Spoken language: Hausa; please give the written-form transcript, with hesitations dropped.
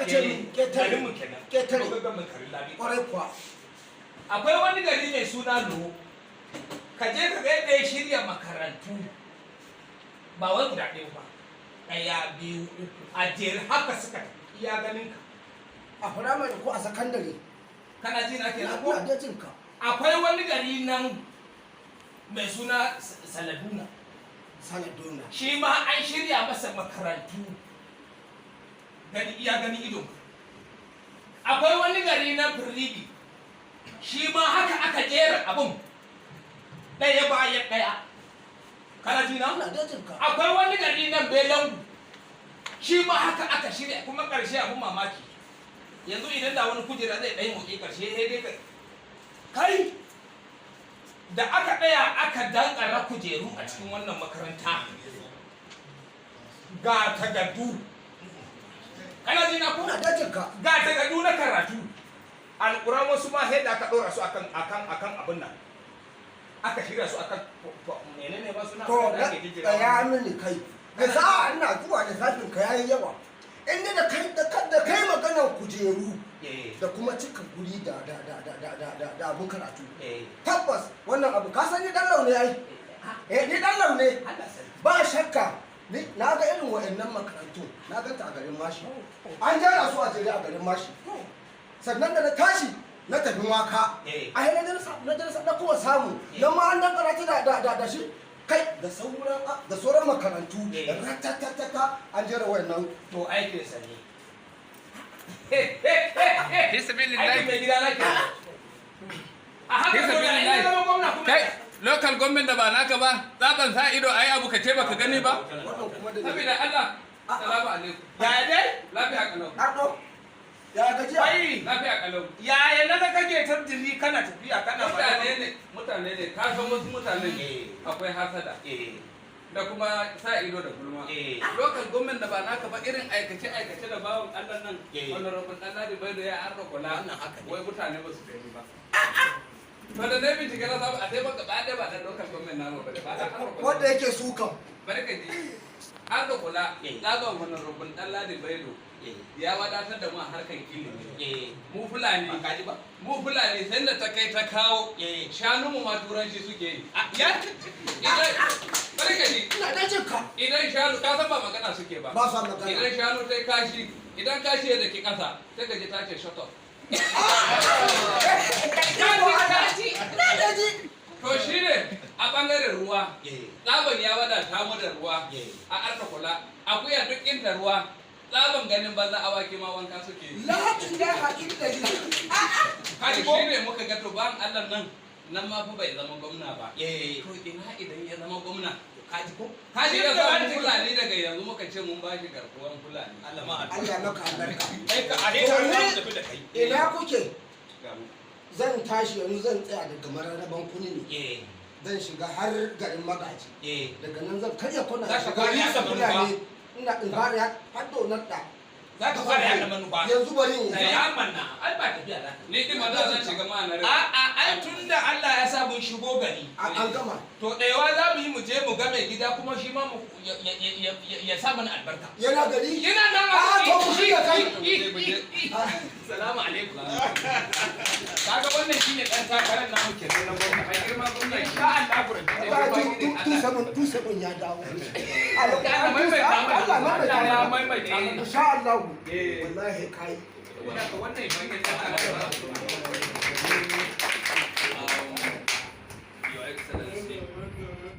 aka ce garin mu kenan ketare gaggan mun karin labi kwarai kuwa akwai wani gari mai suna Lo ka je ka ga yadda ya shirya makarantu ba wai guda ɗaya ba ɗaya biyu uku a jere haka suka iya ganin ka a firamare ko a sakandare kana ji na kenan ko ina da jin ka akwai wani gari nan mai suna Saladuna sanaduna shi ma an shirya masa makarantu gani iya gani ido akwai wani gari na Firribi shi ma haka aka jera abun ɗaya bayan ɗaya kana ji na ina da jin ka akwai wani gari nan Belangu shi ma haka aka shirya kuma ƙarshe abun mamaki yanzu idan da wani kujera zai ɗaya motsi ƙarshe sai dai kai da aka ɗaya aka dankara kujeru a cikin wannan makaranta ga tagaddu kana ji na ko ina da jin ka ga tagaddu na karatu alƙuran wasu ma sai da aka ɗora su akan abin nan aka shirya su akan menene ba suna to ya mini kai da za ina zuwa da zafin ka yayi yawa inda da kai maganar kujeru da kuma cika guri da abun karatu tabbas wannan abu ka sani dan laune ai ni dan laune ba shakka na ga irin waɗannan makarantu na ga ta a garin mashi an jera su a jere a garin mashi sannan da na tashi na tafi waka a yi na darasa na kuma samu don ma an dan karatu da shi kai da sauran makarantu da ratatatata an jera wayannan to aikin sa ne Bismillah. aikin mai gida na ke a haka dole a yi zama gwamna kuma Kai, local government da ba naka ba, zaɓen sa ido a yi abu ka ce baka gani ba? wannan kuma da Saboda Allah, salamu alaikum. ya dai Lafiya kalau. ardo ya gajiya ai Lafiya kalau. yaya na da kake tabdili kana tafiya kana Mutane ne, ka san wasu mutanen akwai hasada. Da kuma sa ido da gulma. Local government da ba naka ba irin aikace-aikace da bawan Allah nan, wani rukun ɗan ladi bai da ya an rakula. Wannan haka ne. Wai mutane ba su gani ba. To da na bincike na samu a sai baka ba da ba da local government namu ba da ba da an rakula. wanda yake sukan Bari ka ji, an rakula, ɗagon wani rukun ɗan ladi bai ya wadatar da mu a harkar ilimi. Mu Fulani, mu Fulani sai da ta kai ta kawo shanu mu ma turanci suke yi. Bari ka ji, ina da jin ka idan shanu ka san ba magana suke ba. ba sa magana Idan shanu ta yi kashi, idan kashi ya daki ƙasa, sai ka ji ta ce shut up. ina da ji To shi ne a ɓangaren ruwa, tsaban ya wadata mu da ruwa a arka kula. Akuya duk inda ruwa, tsaban ganin banza awaki ma wanka suke yi. la ilaha illallah Kaji shi ne muka ga to ban Allah nan ma fa bai zama gwamna ba. To ina idan ya zama gwamna? Kaji ya zama Fulani daga yanzu muka ce mun bashi garkuwan Fulani. Allah ma Allah maka albarka kai ka are ka tafi da kai ina kuke zan tashi yanzu zan tsaya daga mararraban kuni ne zan shiga har garin magaji daga nan zan karya kuna Za ka shiga fara nisa yaɗa fulani ina in fara ya haddo na da za ka fara yaɗa manufa yanzu bari in sai ya manna ai ba tafiya za ka Ni din ma za zan shiga ma na ai tun da Allah ya sa mun shigo gari an gama to ɗayawa za mu yi mu je mu ga mai gida kuma shi ma ya sa mana albarka yana gari yana nan a to mu shiga kai salamu alaikum kaga wannan shine dan takarar namu kenan na gwamnati mai girma gwamna insha Allah ku rabu tusabun ya dawo Ya maimaita insha Allah Eh. wallahi kai wannan shi ne